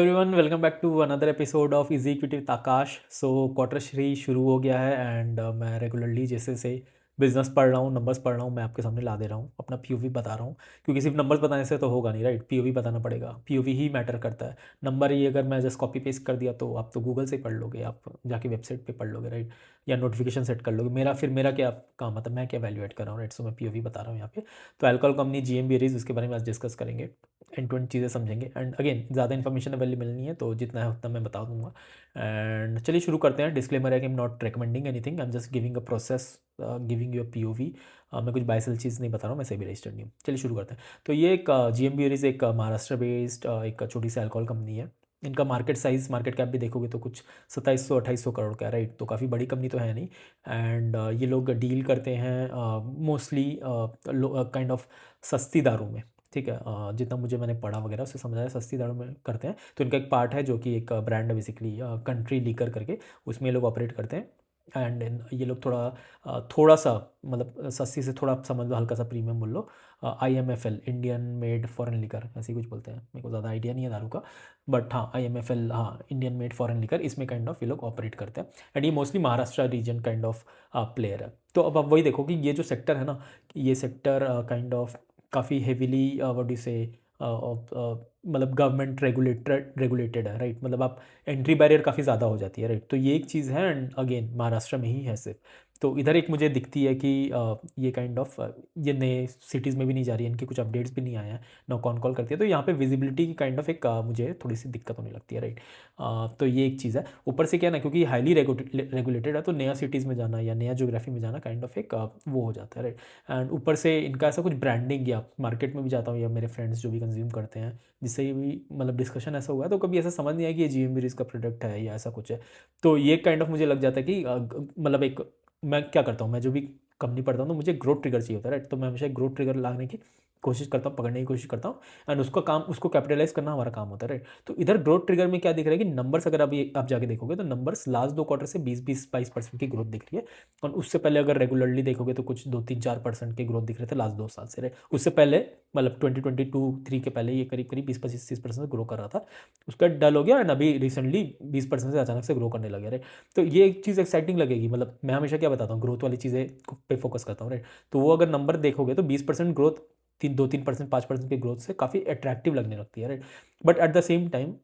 Everyone welcome back to another episode of Easy Equity with Akash. So quarter three शुरू हो गया है and मैं रेगुलरली जैसे से बिजनेस पढ़ रहा हूँ, नंबर्स पढ़ रहा हूँ, मैं आपके सामने ला दे रहा हूँ, अपना पीओवी बता रहा हूँ। क्योंकि सिर्फ नंबर्स बताने से तो होगा नहीं, राइट? पीओवी बताना पड़ेगा, पीओवी ही मैटर करता है। नंबर ही अगर मैं जस्ट कॉपी पेस्ट कर दिया तो आप तो गूगल से पढ़ लोगे, आप जाके वेबसाइट पे पढ़ लोगे, राइट? या नोटिफिकेशन सेट कर लोगे। मेरा क्या काम, मतलब मैं क्या वैल्यूएट कर रहा हूँ, राइट? सो मैं पीओवी बता रहा हूँ यहाँ पे। तो अल्कोहल कंपनी जीएम बेरीज, उसके बारे में आज डिस्कस करेंगे, एंड टू एंड चीज़ें समझेंगे। एंड अगेन ज़्यादा इन्फॉर्मेशन अवेलेबल नहीं है, तो जितना है उतना मैं बता दूंगा। एंड चलिए शुरू करते हैं। डिस्क्लेमर है कि I am not recommending anything, I am just giving a process, giving you a POV. मैं कुछ बाय सेल चीज़ नहीं बता रहा हूँ, मैं सेबी रजिस्टर्ड नहीं हूँ। चलिए शुरू करते हैं। तो ये एक जीएम बेरीज एक महाराष्ट्र बेस्ड एक छोटी सी अल्कोहल कंपनी है। इनका मार्केट साइज, मार्केट कैप भी देखोगे तो कुछ 2700-2800 करोड़ का है, राइट? तो काफ़ी बड़ी कंपनी तो है नहीं। एंड ये लोग डील करते हैं मोस्टली काइंड ऑफ सस्ती दारू में। ठीक है, जितना मुझे मैंने पढ़ा वगैरह उससे समझ आया, सस्ती दारू में करते हैं। तो इनका एक पार्ट है जो कि एक ब्रांड है बेसिकली, कंट्री लीकर करके, उसमें ये लोग ऑपरेट करते हैं। एंड ये लोग थोड़ा सा, मतलब सस्ती से थोड़ा समझ लो, हल्का सा प्रीमियम बोल लो। IMFL, Indian made foreign liquor, ऐसे ही कुछ बोलते हैं, मेरे को ज़्यादा आइडिया नहीं है दारू का। बट हाँ, IMFL, हाँ, इंडियन मेड फॉरेन लिकर, इसमें काइंड ऑफ ये लोग ऑपरेट करते हैं। एंड ये mostly Maharashtra region kind of player है। तो अब आप वही देखो कि ये जो सेक्टर है ना, ये सेक्टर काइंड ऑफ काफ़ी हेविली व्हाट डू से मतलब गवर्नमेंट रेगुलेटेड है, राइट? मतलब आप एंट्री बैरियर काफ़ी ज़्यादा हो जाती है, राइट? तो ये एक चीज़ है। एंड अगेन महाराष्ट्र में ही है सिर्फ। तो इधर एक मुझे दिखती है कि ये काइंड ऑफ ये नए सिटीज़ में भी नहीं जा रही है, इनके कुछ अपडेट्स भी नहीं आए हैं, ना कॉन कॉल करती है। तो यहाँ पे विजिबिलिटी की काइंड ऑफ एक मुझे थोड़ी सी दिक्कत होने लगती है, राइट? तो ये एक चीज़ है। ऊपर से क्या है ना, क्योंकि हाईली रेगुलेटेड है, तो नया सिटीज़ में जाना या नया ज्योग्राफी में जाना काइंड ऑफ एक वो हो जाता है, राइट? एंड ऊपर से इनका ऐसा कुछ ब्रांडिंग, या मार्केट में भी जाता हूँ या मेरे फ्रेंड्स जो भी कंज्यूम करते हैं, जिससे भी मतलब डिस्कशन ऐसा हुआ है, तो कभी ऐसा समझ नहीं आया कि ये जीएम बेरीज का प्रोडक्ट है या ऐसा कुछ है। तो ये काइंड ऑफ मुझे लग जाता है कि मतलब एक, मैं क्या करता हूँ, मैं जो भी कंपनी पढ़ता हूँ तो मुझे ग्रोथ ट्रिगर चाहिए होता है, राइट? तो मैं हमेशा ग्रोथ ट्रिगर लाने की कोशिश करता हूँ, पकड़ने की कोशिश करता हूँ। एंड उसको कैपिटलाइज करना हमारा काम होता है, राइट? तो इधर ग्रोथ ट्रिगर में क्या दिख रहा है कि नंबर्स, अगर अभी आप जाके देखोगे तो नंबर्स लास्ट 2 क्वार्टर से 20-22% की ग्रोथ दिख रही है। और उससे पहले अगर रेगुलरली देखोगे तो कुछ 2-3-4% की ग्रोथ दिख रहे थे लास्ट 2 साल से, राइट? उससे पहले मतलब 2022-3 के पहले ये करीब करीब 20-25-30% ग्रो कर रहा था। उसका डल हो गया, एंड अभी रिसेंटली 20% से अचानक से ग्रो करने लगे, राइट? तो ये एक चीज़ एक्साइटिंग लगेगी। मतलब मैं हमेशा क्या बताता हूँ, ग्रोथ वाली चीज़ें पे फोकस करता हूँ, राइट? तो वो अगर नंबर देखोगे तो 20% ग्रोथ, 2-3%, 5% की ग्रोथ से काफ़ी अट्रैक्टिव लगने लगती है, right? But at the same time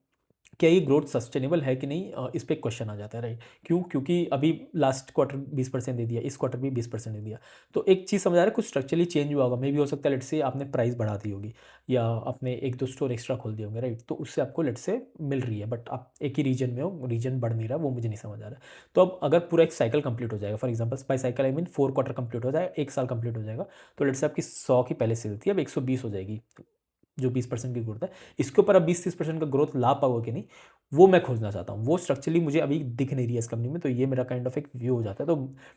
क्या ये ग्रोथ सस्टेनेबल है कि नहीं, इस पे क्वेश्चन आ जाता है, राइट? क्यों? क्योंकि अभी लास्ट क्वार्टर 20% दे दिया, इस क्वार्टर भी 20% दे दिया। तो एक चीज़ समझ आ रहा है, कुछ स्ट्रक्चरली चेंज हुआ होगा। मे भी हो सकता है लेट से आपने प्राइस बढ़ा दी होगी, या आपने 1-2 स्टोर एक्स्ट्रा खोल दिए होंगे, राइट? तो उससे आपको लेट से मिल रही है, बट आप एक ही रीजन में हो, रीजन बढ़ नहीं रहा, वो मुझे नहीं समझ आ रहा है। तो अब अगर पूरा एक साइकिल कंप्लीट हो जाएगा, for example by cycle I mean 4 quarter complete हो जाएगा, 1 साल कंप्लीट हो जाएगा, तो लेट से आपकी 100 की पहले सेल थी, अब 120 हो जाएगी, जो 20% की ग्रोथ है। इसके ऊपर अब 20-30% का ग्रोथ ला पाओगे कि नहीं, वो मैं खोजना चाहता हूँ। वो स्ट्रक्चरली मुझे अभी दिख नहीं रही है इस कंपनी में। तो ये मेरा काइंड ऑफ एक व्यू हो जाता है। तो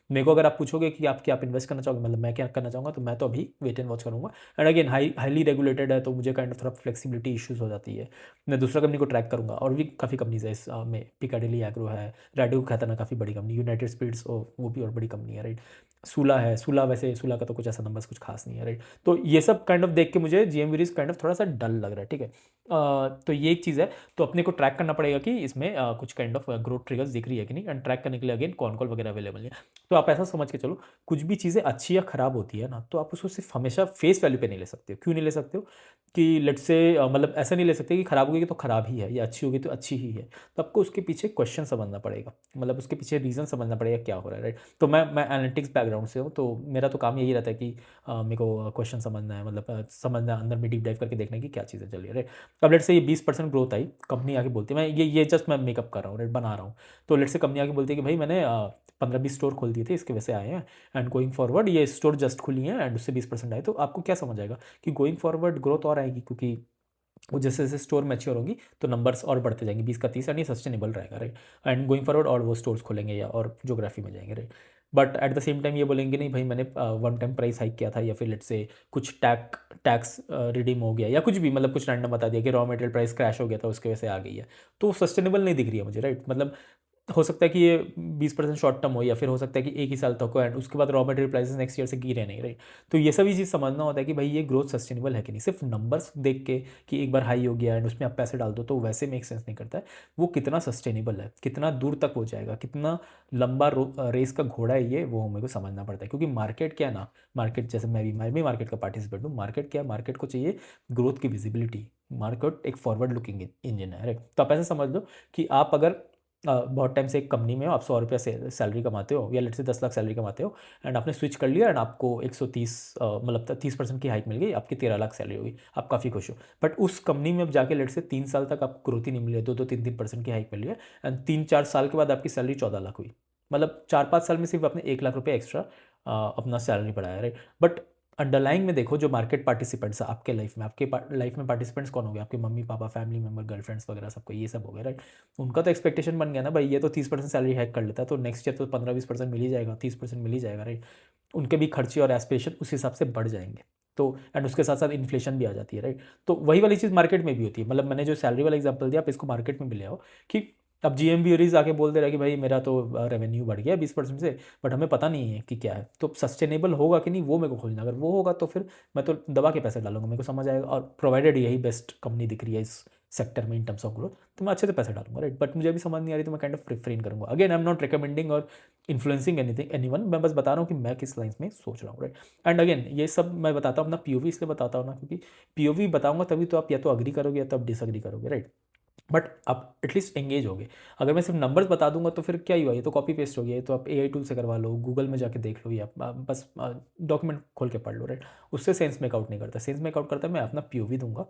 मेरे को अगर आप पूछोगे कि आप इन्वेस्ट करना चाहोगे, मतलब मैं क्या करना चाहूँगा, तो मैं तो अभी वेट एंड वॉच करूँगा। एंड अगेन हाईली रेगुलेटेड है, तो मुझे काइंड ऑफ थोड़ा फ्लेक्सिबिलिटी इशूज़ हो जाती है। मैं दूसरा कंपनी को ट्रैक करूँगा, और भी काफ़ी कंपनीज है इस में। पिकाडेली एग्रो है, रेडियो खैताना काफ़ी बड़ी कंपनी, यूनाइटेड स्पिरिट्स वो भी और बड़ी कंपनी है, राइट? सूला है, सूला वैसे सूला का तो कुछ ऐसा नंबर्स कुछ खास नहीं है, राइट? तो ये सब काइंड ऑफ देख के मुझे जीएम वेरीज काइंड ऑफ थोड़ा सा डल लग रहा है, ठीक है? तो ये एक चीज़ है। तो अपने को ट्रैक करना पड़ेगा कि इसमें कुछ काइंड ऑफ ग्रोथ ट्रिगर्स दिख रही है कि नहीं। एंड ट्रैक करने के लिए अगेन कौन कॉल वगैरह अवेलेबल है। तो आप ऐसा समझ के चलो, कुछ भी चीज़ें अच्छी या खराब होती है ना, तो आप उसको सिर्फ हमेशा फेस वैल्यू पे नहीं ले सकते हो। क्यों नहीं ले सकते हो? कि लेट से मतलब ऐसा नहीं ले सकते कि खराब होगी तो खराब ही है, या अच्छी होगी तो अच्छी ही है। तो आपको उसके पीछे क्वेश्चन समझना पड़ेगा, मतलब उसके पीछे रीज़न समझना पड़ेगा क्या हो रहा है, राइट? तो मैं एनालिटिक्स बैकग्राउंड से हूँ, तो मेरा तो काम यही रहता है कि मेरे को क्वेश्चन समझना है, मतलब समझना, अंदर में डीप डाइव करके देखना है कि क्या चीज़ें चल रही है, राइट? अब लेट से ये 20% ग्रोथ आई, कंपनी आके बोलती है, मैं ये जस्ट मैं मेकअप कर रहा हूँ, राइट, बना रहा हूँ। तो लेट से कंपनी आके बोलती है कि भाई मैंने 15-20 स्टोर खोल दिए थे, इसके वजह से आए हैं। एंड गोइंग फॉरवर्ड ये स्टोर जस्ट खुली हैं एंड उससे 20% आए। तो आपको क्या समझ आएगा कि गोइंग फॉरवर्ड ग्रोथ और आएगी, क्योंकि वो जैसे जैसे स्टोर मैच्योर होंगी तो नंबर्स और बढ़ते जाएंगे, 20 का 30, एंड ये सस्टेनेबल रहेगा, राइट? एंड गोइंग फॉरवर्ड और वो स्टोर्स खोलेंगे या और ज्योग्राफी में जाएंगे, right? But at the same time ये बोलेंगे नहीं भाई मैंने वन टाइम प्राइस हाइक किया था, या फिर लेट से कुछ टैक्स रिडीम हो गया, या कुछ भी, मतलब कुछ रैंडम बता दिया कि रॉ मटेरियल प्राइस क्रैश हो गया था उसके वजह से आ गई है। तो सस्टेनेबल नहीं दिख रही है मुझे, राइट? मतलब हो सकता है कि ये 20% शॉर्ट टर्म हो, या फिर हो सकता है कि एक ही साल तक हो, एंड उसके बाद raw material prices next year से गिरे नहीं रहे। तो ये सभी चीज़ समझना होता है कि भाई ये ग्रोथ सस्टेनेबल है कि नहीं। सिर्फ नंबर्स देख के कि एक बार हाई हो गया एंड उसमें आप पैसे डाल दो तो वैसे मेक सेंस नहीं करता है। वो कितना सस्टेनेबल है, कितना दूर तक हो जाएगा, कितना लंबा रेस का घोड़ा है ये, वो हमें को समझना पड़ता है। क्योंकि मार्केट क्या है ना, मार्केट जैसे मैं भी मार्केट का पार्टिसिपेंट हूँ। मार्केट क्या है, मार्केट को चाहिए ग्रोथ की विजिबिलिटी। मार्केट एक फॉरवर्ड लुकिंग इंजन है, राइट। तो आप ऐसे समझ लो कि आप अगर बहुत टाइम से एक कंपनी में हो, आप 100 रुपया से सैलरी कमाते हो, या लेट से 10 लाख सैलरी कमाते हो, एंड आपने स्विच कर लिया एंड आपको 130 मतलब 30% की हाइक मिल गई, आपकी 13 लाख सैलरी होगी, आप काफ़ी खुश हो। बट उस कंपनी में अब जाके लेट से 3 साल तक आपको ग्रोथ ही नहीं मिली है, 2-3% की हाइक मिली है, एंड 3-4 साल के बाद आपकी सैलरी 14 लाख हुई। मतलब 4-5 साल में सिर्फ आपने 1 लाख रुपये एक्स्ट्रा अपना सैलरी बढ़ाया, राइट। बट अंडरलाइंग में देखो, जो मार्केट पार्टिसिपेंट्स है आपके लाइफ में, आपके लाइफ में पार्टिसिपेंट्स कौन हो गए, आपके mummy papa, family member, girlfriends वगैरह, सबको ये सब हो गया, राइट। उनका तो एक्सपेक्टेशन बन गया ना भाई, ये तो 30% सैलरी हैक कर लेता है, तो नेक्स्ट ईयर तो 15-20% मिल ही जाएगा, 30% मिल ही जाएगा, राइट। उनके भी खर्चे और एस्पिरेशन उस हिसाब से बढ़ जाएंगे। तो एंड उसके साथ साथ इन्फ्लेशन भी आ जाती है, राइट। तो वही वाली चीज़ मार्केट में भी होती है। मतलब मैंने जो सैलरी वाला एग्जाम्पल दिया, आप इसको मार्केट में भी ले आओ कि अब GM ब्यूरीज आके बोल दे रहा है कि भाई मेरा तो रेवेन्यू बढ़ गया 20% से, बट हमें पता नहीं है कि क्या है। तो सस्टेनेबल होगा कि नहीं, वो मेरे को खोजना। अगर वो होगा तो फिर मैं तो दबा के पैसे डालूंगा, मेरे को समझ आएगा, और प्रोवाइडेड यही बेस्ट कंपनी दिख रही है इस सेक्टर में इन टर्म्स ऑफ ग्रोथ, तो मैं अच्छे से पैसे डालूंगा, राइट। बट मुझे अभी समझ नहीं आ रही तो मैं काइंड ऑफ रिफ्रेन करूंगा। Again I am not recommending और इन्फ्लुएंसिंग एनीवन, मैं बस बता रहा हूँ कि मैं किस लाइन में सोच रहा हूँ, राइट। एंड अगेन ये सब मैं बताता हूँ अपना POV इसलिए बताता हूँ ना, क्योंकि POV बताऊंगा तभी तो आप या तो अग्री करोगे या तो आप डिसअग्री करोगे, राइट। बट आप एटलीस्ट एंगेज होगे। अगर मैं सिर्फ नंबर्स बता दूंगा तो फिर क्या ही हुआ, ये तो कॉपी पेस्ट हो गया। ये तो आप AI टूल से करवा लो, गूगल में जाके देख लो, या बस डॉक्यूमेंट खोल के पढ़ लो, राइट। उससे सेंस मेकआउट नहीं करता। सेंस मेकआउट करता है मैं अपना POV दूंगा,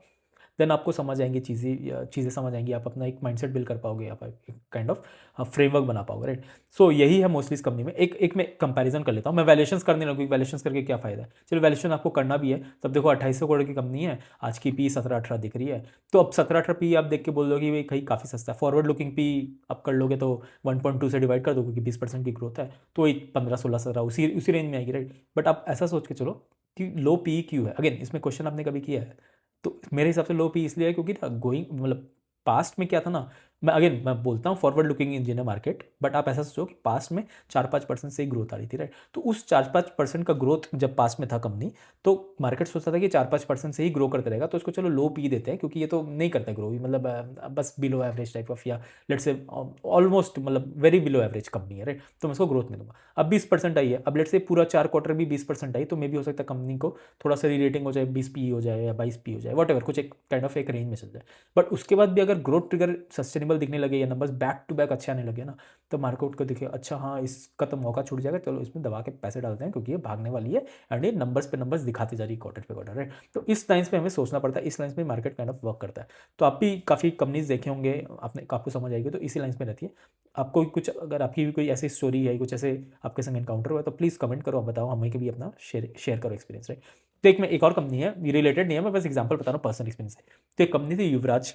देन आपको समझ आएंगी चीज़ें समझ आएंगी, आप अपना एक माइंडसेट बिल्ड कर पाओगे, आप एक काइंड ऑफ फ्रेमवर्क बना पाओगे, राइट। सो यही है मोस्टली इस कंपनी में। एक मैं कंपैरिजन कर लेता हूँ, मैं वैल्यूएशंस करने लगूँ, वैल्यूएशंस करके क्या फ़ायदा है। चलो वैल्यूएशन आपको करना भी है, तब देखो 2800 करोड़ की कंपनी है, आज की P 17-18 दिख रही है। तो अब 17-18 P आप देख के बोल दो कि भाई कहीं काफ़ी सस्ता है। फॉरवर्ड लुकिंग P आप कर लोगे तो 1.2 से डिवाइड कर दो, क्योंकि 20% की ग्रोथ है, तो एक 15-16-17 उसी रेंज में आएगी, राइट। बट आप ऐसा सोच के चलो कि लो PE क्यों है। अगेन इसमें क्वेश्चन आपने कभी किया है? तो मेरे हिसाब से लो पी इसलिए है क्योंकि ना गोइंग मतलब पास्ट में क्या था ना, मैं बोलता हूँ फॉरवर्ड लुकिंग इंजन है मार्केट, बट आप ऐसा सोचो कि पास्ट में 4-5% से ही ग्रोथ आ रही थी, राइट। तो उस 4-5% का ग्रोथ जब पास्ट में था कंपनी, तो मार्केट सोचता था कि 4-5% से ही ग्रो करते रहेगा, तो इसको चलो लो पी देते हैं, क्योंकि ये तो नहीं करता ग्रो भी, मतलब बस बिलो एवरेज टाइप ऑफ, या लेट्स से ऑलमोस्ट मतलब वेरी बिलो एवरेज कंपनी है, राइट। तो मैं इसको ग्रोथ नहीं दूंगा। अब 20% आई है, अब लेट्स से पूरा 4 क्वार्टर भी 20% आई, तो मे भी हो सकता है कंपनी को थोड़ा सा री-रेटिंग हो जाए, 20 PE हो जाए या 20 PE हो जाए, वट एवर, कुछ एक काइंड ऑफ एक रेंज में चल जाए। बट उसके बाद भी अगर ग्रोथ ट्रिगर सस्टेनेबल दिखने लगे या नंबर्स बैक टू बैक अच्छे आने लगे ना, तो मार्केट को दिखे अच्छा हाँ इसका तो मौका छूट जाएगा, चलो इसमें दबा के पैसे डालते हैं, क्योंकि ये भागने वाली है एंड ये नंबर्स पे नंबर्स दिखाती जा रही है क्वार्टर पे क्वार्टर, राइट। तो इस लाइन्स पे हमें सोचना पड़ता है, इस लाइन्स में मार्केट काइंड ऑफ वर्क करता है। तो आप भी काफ़ी कंपनीज देखे होंगे, आपको समझ आएगी, तो इसी लाइन्स में रहती है। आपको कुछ, अगर आपकी भी कोई ऐसी स्टोरी है, कुछ ऐसे आपके संग एनकाउंटर हुआ, तो प्लीज़ कमेंट करो, आप बताओ, हमें भी अपना शेयर करो एक्सपीरियंस, राइट। तो एक और कंपनी है, ये रिलेटेड नहीं है, मैं बस एग्जांपल बता रहा हूँ पर्सनल एक्सपीरियंस से। तो एक कंपनी थी युवराज,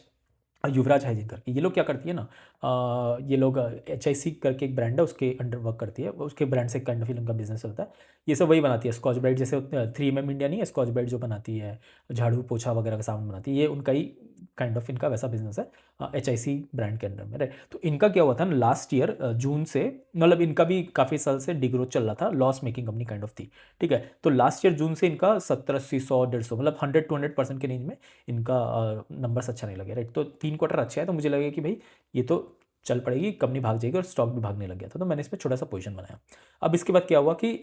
युवराज हाइजीन करके। ये लोग क्या करती है ना, ये लोग HIC करके एक ब्रांड है, उसके अंडर वर्क करती है, उसके ब्रांड से काइंड ऑफ इनका बिजनेस चलता है। ये सब वही बनाती है, स्कॉच ब्राइट जैसे 3MM इंडिया नहीं है, स्कॉच ब्राइट जो बनाती है, झाड़ू पोछा वगैरह का सामान बनाती है, ये उनका ही काइंड ऑफ इनका वैसा बिजनेस है, HIC ब्रांड के अंडर में, राइट। तो इनका क्या हुआ था ना, लास्ट ईयर जून से, मतलब इनका भी काफ़ी साल से डिग्रोथ चल रहा था, loss making company kind of थी, ठीक है। तो लास्ट ईयर जून से इनका 70-80 100-150 मतलब 100-200% के रेंज में इनका नंबर्स अच्छा नहीं लगे, राइट। तो 3 क्वार्टर अच्छा है, तो मुझे लगा कि भाई ये तो चल पड़ेगी, कंपनी भाग जाएगी, और स्टॉक भी भागने लग गया था, तो मैंने इसमें छोटा सा पोजीशन बनाया। अब इसके बाद क्या हुआ कि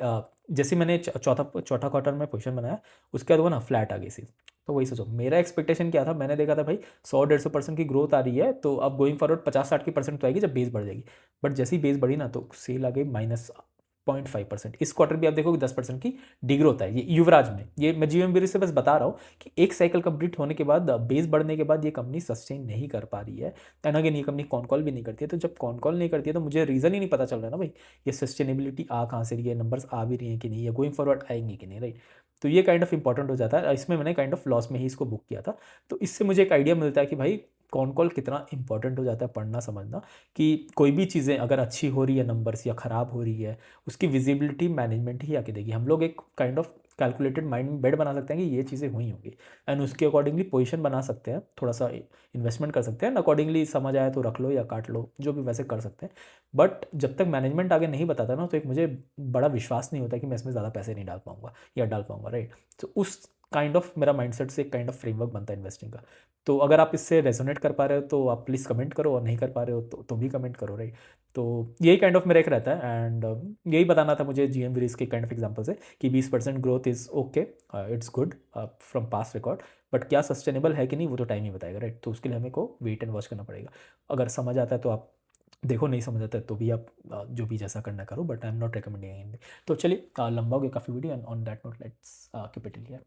जैसे मैंने चौथा क्वार्टर में पोजीशन बनाया, उसके बाद वो ना फ्लैट आ गई सी। तो वही सोचो, मेरा एक्सपेक्टेशन क्या था, मैंने देखा था भाई 100-150% की ग्रोथ आ रही है, तो अब गोइंग फॉरवर्ड 50-60% तो आएगी जब बेस बढ़ जाएगी। बट जैसे ही बेस बढ़ी ना, तो सेल आ गई -0.5%। इस क्वार्टर भी आप देखोगे 10% की डिग्रोथ है ये युवराज में। ये मैं GM से बस बता रहा हूँ कि एक साइकिल कंप्लीट होने के बाद, बेस बढ़ने के बाद, ये कंपनी सस्टेन नहीं कर पा रही है। एंड अगेन ये कंपनी कॉन कॉल भी नहीं करती है, तो जब कॉन कॉल नहीं करती है तो मुझे रीज़न ही नहीं पता चल रहा है ना भाई, ये सस्टेनेबिलिटी आ कहाँ से रही है, नंबर्स आ भी रही हैं कि नहीं, या गोइंग फॉरवर्ड आएंगी कि नहीं, राइट। तो ये काइंड ऑफ इंपॉर्टेंट हो जाता है। इसमें मैंने काइंड ऑफ लॉस में ही इसको बुक किया था। तो इससे मुझे एक आइडिया मिलता है कि भाई कॉन कॉल कितना इंपॉर्टेंट हो जाता है, पढ़ना समझना, कि कोई भी चीज़ें अगर अच्छी हो रही है नंबर्स, या ख़राब हो रही है, उसकी विजिबिलिटी मैनेजमेंट ही आके देगी। हम लोग एक काइंड ऑफ कैलकुलेटेड माइंड में बेट बना सकते हैं कि ये चीज़ें हुई होंगी, एंड उसके अकॉर्डिंगली पोजीशन बना सकते हैं, थोड़ा सा इन्वेस्टमेंट कर सकते हैं, अकॉर्डिंगली समझ आए तो रख लो या काट लो, जो भी वैसे कर सकते हैं। बट जब तक मैनेजमेंट आगे नहीं बताता ना, तो एक मुझे बड़ा विश्वास नहीं होता कि मैं इसमें ज़्यादा पैसे नहीं डाल पाऊंगा या डाल पाऊंगा, राइट। तो उस काइंड ऑफ मेरा माइंडसेट से एक काइंड ऑफ फ्रेमवर्क बनता है इन्वेस्टिंग का। तो अगर आप इससे रेजोनेट कर पा रहे हो तो आप प्लीज़ कमेंट करो, और नहीं कर पा रहे हो तो भी कमेंट करो, राइट। तो यही काइंड ऑफ मेरा एक रहता है, एंड यही बताना था मुझे जीएम सीरीज के काइंड ऑफ एग्जांपल से कि 20% growth is okay, it's good from past record, but क्या सस्टेनेबल है कि नहीं वो तो टाइम ही बताएगा, राइट। तो उसके लिए हमें को वेट एंड वॉच करना पड़ेगा। अगर समझ आता है तो आप देखो, नहीं समझ आता है तो भी आप जो भी जैसा करना करो, but I am not recommending. तो चलिए, लंबा हो गया काफ़ी video, and on that note let's keep it here.